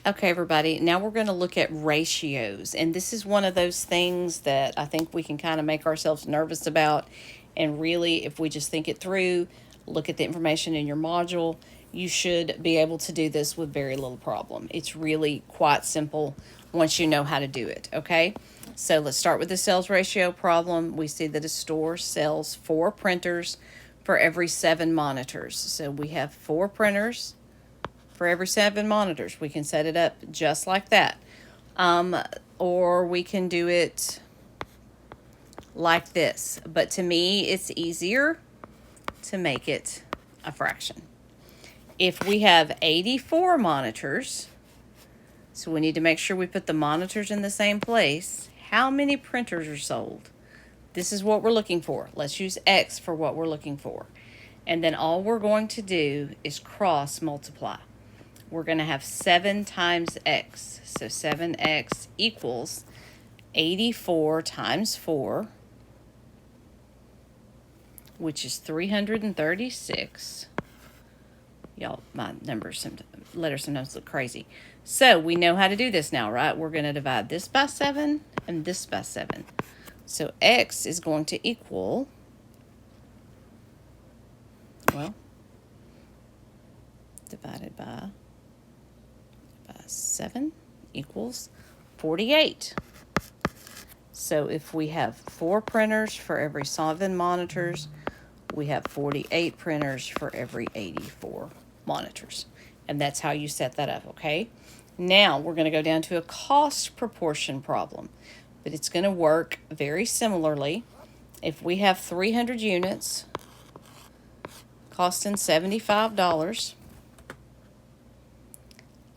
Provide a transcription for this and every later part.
Okay, everybody, now we're going to look at ratios. And this is one of those things that I think we can kind of make ourselves nervous about. And really, if we just think it through, look at the information in your module, you should be able to do this with very little problem. It's really quite simple once you know how to do it, okay? So let's start with the sales ratio problem. We see that a store sells 4 printers for every 7 monitors. So we have 4 printers for every 7 monitors. We can set it up just like that. Or we can do it like this. But to me, it's easier to make it a fraction. If we have 84 monitors, so we need to make sure we put the monitors in the same place, how many printers are sold? This is what we're looking for. Let's use X for what we're looking for. And then all we're going to do is cross multiply. We're going to have 7 times X. So 7X equals 84 times 4, which is 336. Y'all, my letters sometimes look crazy. So we know how to do this now, right? We're going to divide this by 7 and this by 7. So X is going to equal, well, divided by 7 equals 48. So if we have 4 printers for every 7 monitors, we have 48 printers for every 84 monitors. And that's how you set that up, okay? Now we're going to go down to a cost proportion problem, but it's going to work very similarly. If we have 300 units costing $75,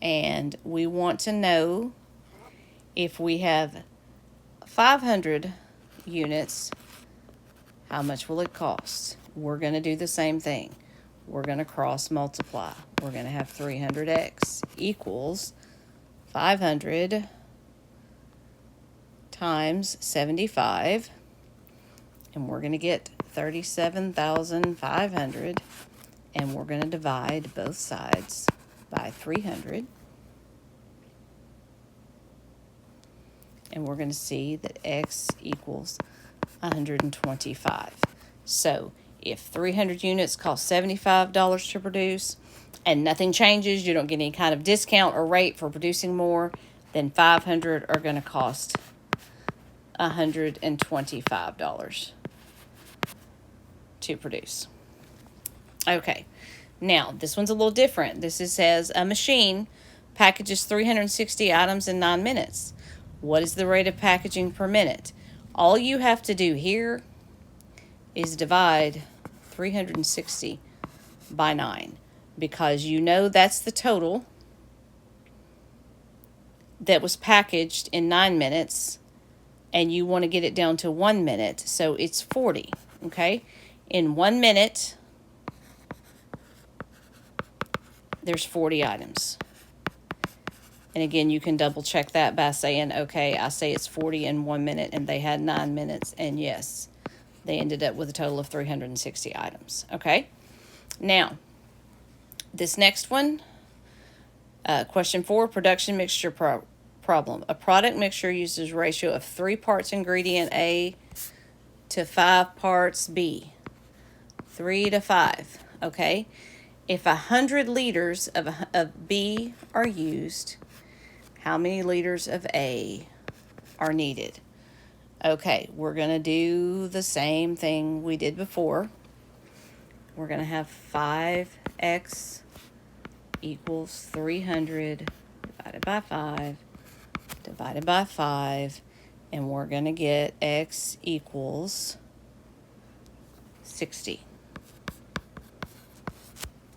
and we want to know if we have 500 units, how much will it cost? We're going to do the same thing. We're going to cross multiply. We're going to have 300x equals 500 times 75, and we're going to get 37,500, and we're going to divide both sides by 300, and we're going to see that X equals 125. So if 300 units cost $75 to produce and nothing changes, you don't get any kind of discount or rate for producing more, then 500 are going to cost $125 to produce. Okay. Now, this one's a little different. This says a machine packages 360 items in 9 minutes. What is the rate of packaging per minute? All you have to do here is divide 360 by 9, because you know that's the total that was packaged in 9 minutes, and you want to get it down to 1 minute, so it's 40, okay? In 1 minute, there's 40 items. And again, you can double check that by saying, okay, I say it's 40 in 1 minute, and they had 9 minutes, and yes, they ended up with a total of 360 items, okay? Now, this next one, question 4, production mixture problem. A product mixture uses a ratio of 3 parts ingredient A to 5 parts B. 3 to 5, okay? If 100 liters of B are used, how many liters of A are needed? Okay, we're going to do the same thing we did before. We're going to have 5x equals 300 divided by 5 divided by 5, and we're going to get x equals 60.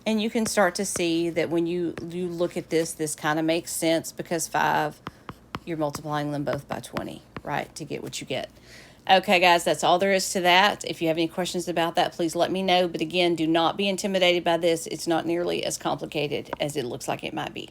And you can start to see that when you look at this kind of makes sense, because 5, you're multiplying them both by 20, right, to get what you get. Okay, guys, that's all there is to that. If you have any questions about that, please let me know. But again, do not be intimidated by this. It's not nearly as complicated as it looks like it might be.